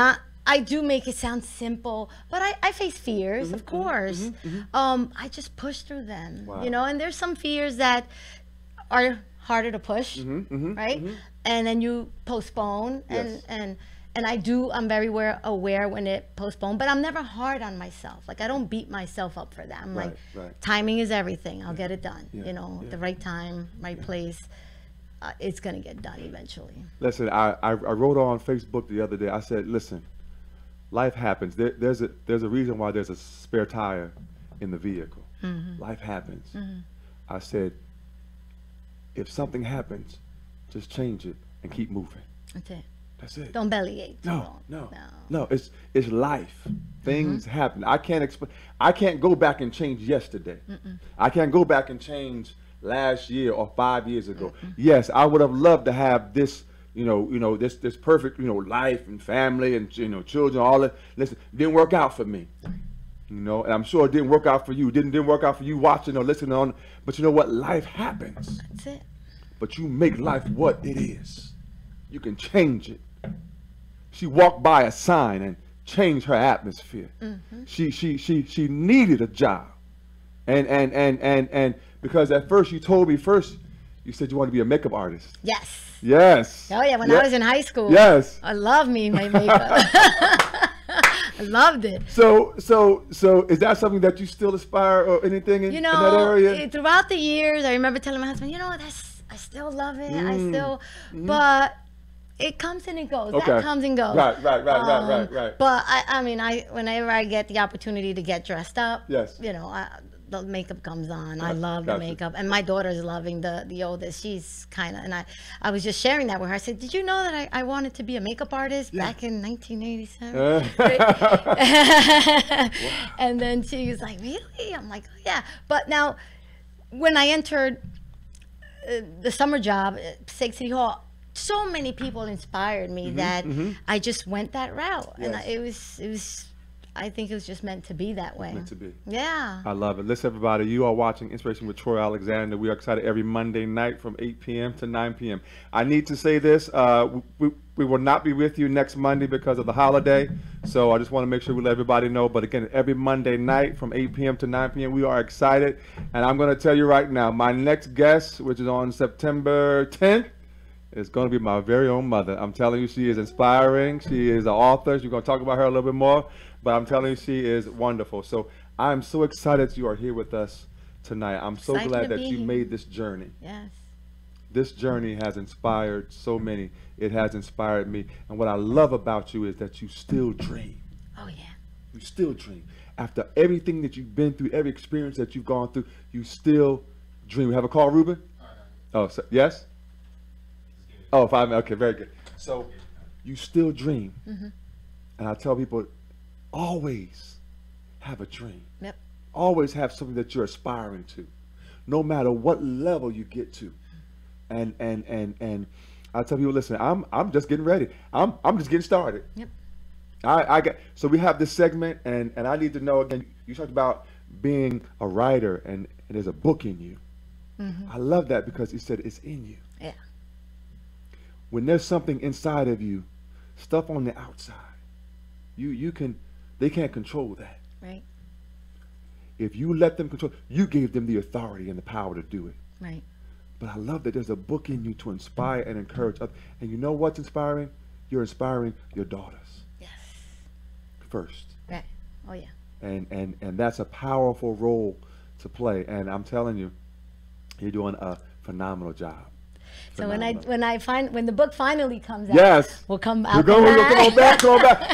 I do make it sound simple, but I face fears, of course. I just push through them, Wow. you know, and there's some fears that are harder to push, right? And then you postpone, Yes. and I'm very aware when it postponed, but I'm never hard on myself. Like, I don't beat myself up for that. I'm like, right. timing is everything. I'll get it done, Yeah, you know, yeah. the right time, right place. It's gonna get done eventually. Listen, I wrote on Facebook the other day. I said, listen, life happens. There's a reason why there's a spare tire in the vehicle. Life happens. I said, if something happens, just change it and keep moving. That's it. That's it. Don't bellyache too No, long. no. It's life. Things happen. I can't explain. I can't go back and change yesterday. I can't go back and change last year or 5 years ago. Yes, I would have loved to have this, this perfect, life and family and children, all that. Listen, didn't work out for me. And I'm sure it didn't work out for you. Didn't work out for you watching or listening on. But you know what? Life happens. That's it. But you make life what it is. You can change it. She walked by a sign and changed her atmosphere. She needed a job, and because at first you told me you said you wanted to be a makeup artist. Yes. Yes. Oh yeah, when I was in high school. Yes. I loved me my makeup. I loved it. So is that something that you still aspire or anything in that area? Throughout the years, I remember telling my husband, I still love it. I still, but it comes and it goes. Okay. That comes and goes. Right. But I mean, whenever I get the opportunity to get dressed up, yes, the makeup comes on. I love the makeup, and my daughter's loving the oldest. She's kind of, and I was just sharing that with her. I said, "Did you know that I wanted to be a makeup artist back in 1987?" Wow. And then she was like, "Really?" I'm like, oh, "Yeah." But now, when I entered the summer job at Passaic City Hall, so many people inspired me that I just went that route, and it was. I think it was just meant to be that way. Meant to be. Yeah. I love it. Listen, everybody, you are watching Inspiration with Troy Alexander. We are excited every Monday night from 8 p.m. to 9 p.m. I need to say this. We will not be with you next Monday because of the holiday. So I just want to make sure we let everybody know. But again, every Monday night from 8 p.m. to 9 p.m., we are excited. And I'm going to tell you right now, my next guest, which is on September 10th, is going to be my very own mother. I'm telling you, she is inspiring. She is an author. We're going to talk about her a little bit more. But I'm telling you, she is wonderful. So I'm so excited that you are here with us tonight. I'm so glad that you made this journey. Yes. This journey has inspired so many. It has inspired me. And what I love about you is that you still dream. Oh, yeah. You still dream. After everything that you've been through, every experience that you've gone through, you still dream. We have a call, Ruben? Oh, so, yes? Oh, 5 minutes. Okay, very good. So you still dream. And I tell people, always have a dream. Yep. Always have something that you're aspiring to, no matter what level you get to. And I tell people, listen, I'm just getting ready. I'm just getting started. Yep. So we have this segment, and I need to know again. You talked about being a writer, and there's a book in you. I love that because you said it's in you. Yeah. When there's something inside of you, stuff on the outside, they can't control that. Right. If you let them control, you gave them the authority and the power to do it. Right. But I love that there's a book in you to inspire and encourage others. And you know what's inspiring? You're inspiring your daughters. Yes. First. Right. Oh yeah. And that's a powerful role to play. And I'm telling you, you're doing a phenomenal job. So when the book finally comes out, yes, we'll come out. We'll come back.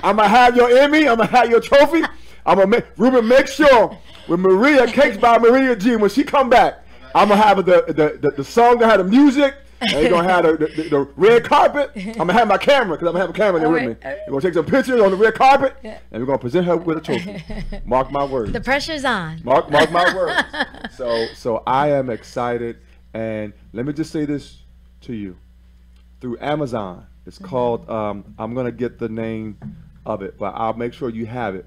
I'm gonna have your Emmy. I'm gonna have your trophy. I'm gonna make sure when Maria Cakes by Maria G, when she come back, I'm gonna have the song that had the music. And you're gonna have the red carpet. I'm gonna have my camera because I'm gonna have a camera there with me. We're gonna take some pictures on the red carpet, and we're gonna present her with a trophy. Mark my words. The pressure's on. Mark my words. So I am excited, and let me just say this to you. Through Amazon, it's called. I'm gonna get the name of it, but I'll make sure you have it.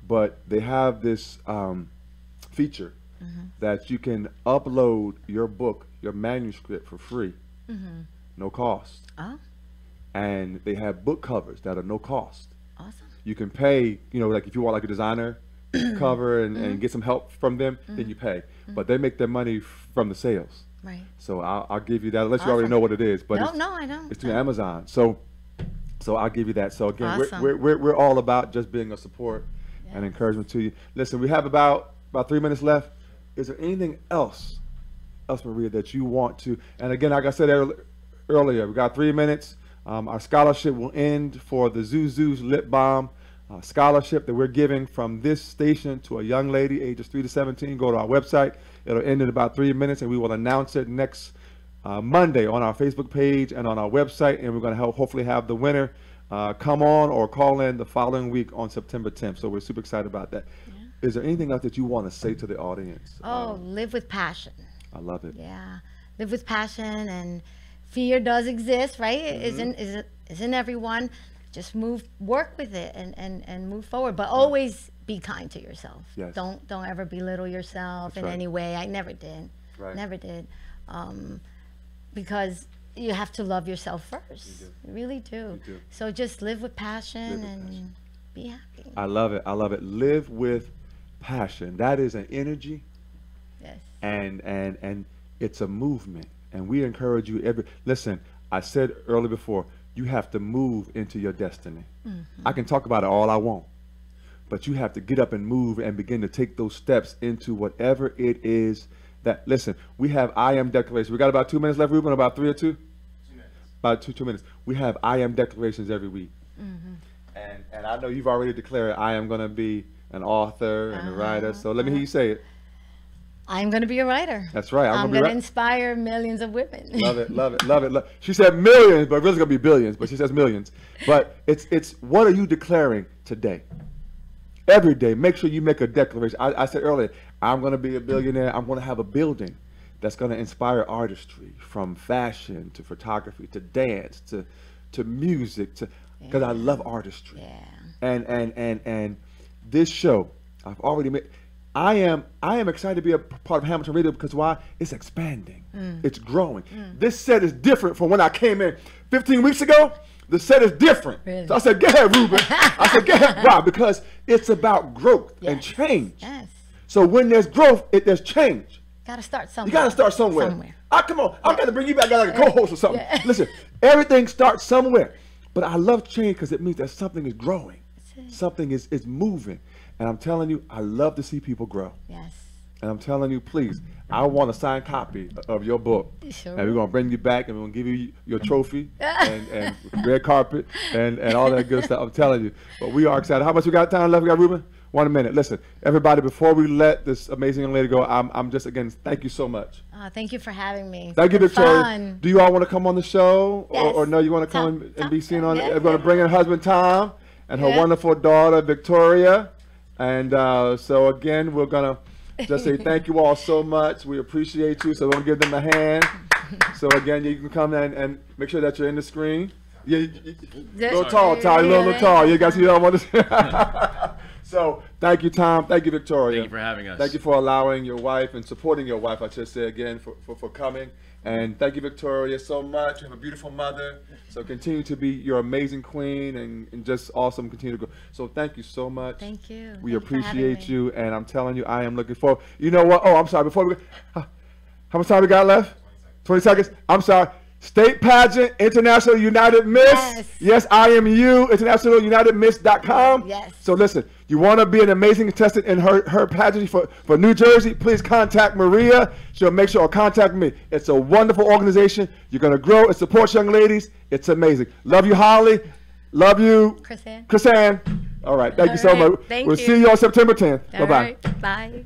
But they have this feature that you can upload your book, your manuscript for free. No cost. Oh. And they have book covers that are no cost. Awesome. You can pay, like if you want like a designer cover and get some help from them, then you pay. But they make their money from the sales. Right. So I'll give you that, unless you already know what it is. But no, I don't. It's through Amazon. So I'll give you that. So again, awesome. we're all about just being a support and encouragement to you. Listen, we have about 3 minutes left. Is there anything else, Maria, that you want to? And again, like I said earlier, we got 3 minutes. Our scholarship will end for the Zuzu's Lip Balm scholarship that we're giving from this station to a young lady ages 3 to 17. Go to our website. It'll end in about 3 minutes, and we will announce it next Monday on our Facebook page and on our website, and we're going to hopefully have the winner come on or call in the following week on September 10th. So we're super excited about that. Is there anything else that you want to say to the audience? Oh, live with passion. I love it. Yeah, live with passion, and fear does exist, right? It isn't everyone. Just work with it, and move forward. But always be kind to yourself. Yes. Don't ever belittle yourself in any way. I never did. Never did. Because you have to love yourself first. You really do. So just live with passion and be happy. I love it. I love it. Live with passion. That is an energy. Yes. And it's a movement. And we encourage you listen, I said earlier before, you have to move into your destiny. I can talk about it all I want, but you have to get up and move and begin to take those steps into whatever it is that, listen, we have I am declarations. We got about 2 minutes left, Ruben, about 3 or 2? 2 minutes. About two minutes. We have I am declarations every week. And I know you've already declared I am going to be an author and a writer. So let me hear you say it. I'm going to be a writer. That's right. I'm going to inspire millions of women. Love it, love it, love it. She said millions, but really going to be billions, but she says millions. But it's what are you declaring today? Every day, make sure you make a declaration. I said earlier, I'm going to be a billionaire. I'm going to have a building that's going to inspire artistry, from fashion to photography to dance to music, because I love artistry. And this show, I've already made. I am excited to be a part of Hamilton Radio because why? It's expanding. It's growing. This set is different from when I came in 15 weeks ago. The set is different. Really? So I said, go ahead, Ruben. I said, go ahead. Why? Because it's about growth and change. Yes. So when there's growth, there's change. Got to start somewhere. You got to start somewhere. Come on. I got to bring you back like a co-host or something. Listen, everything starts somewhere. But I love change because it means that something is growing. Something is moving. And I'm telling you, I love to see people grow. Yes. And I'm telling you, please, I want a signed copy of your book. Sure. And we're going to bring you back and we're going to give you your trophy and red carpet and all that good stuff. I'm telling you. But we are excited. How much we got time left? We got, Ruben? 1 minute. Listen, everybody, before we let this amazing young lady go, I'm just, again, thank you so much. Thank you for having me. Thank you, Victoria. Fun. Do you all want to come on the show? Yes. Or no, you want to come and be seen on it? Yeah. We're going to bring in husband Tom and her wonderful daughter, Victoria. And so, again, we're going to just say thank you all so much. We appreciate you. So we're going to give them a hand. So, again, you can come in and make sure that you're in the screen. Yeah, a little tall, Ty. A little tall. You guys see what I want to say? So, thank you, Tom. Thank you, Victoria. Thank you for having us. Thank you for allowing your wife and supporting your wife, I should say, again, for coming. And thank you, Victoria, so much. You have a beautiful mother. So continue to be your amazing queen and just awesome. Continue to go. So thank you so much. Thank you. We appreciate you. And I'm telling you, I am looking forward. You know what? Oh, I'm sorry. Before we go, how much time we got left? 20 seconds. I'm sorry. State Pageant, International United Miss. Yes, I am you. International United Miss.com. Yes. So listen, you want to be an amazing contestant in her pageantry for New Jersey, please contact Maria. She'll make sure to contact me. It's a wonderful organization. You're going to grow. It supports young ladies. It's amazing. Love you, Holly. Love you, Chris Ann. Chris Ann. All right. Thank you so much. Thank we'll you. see you on September 10th. Bye-bye. Bye.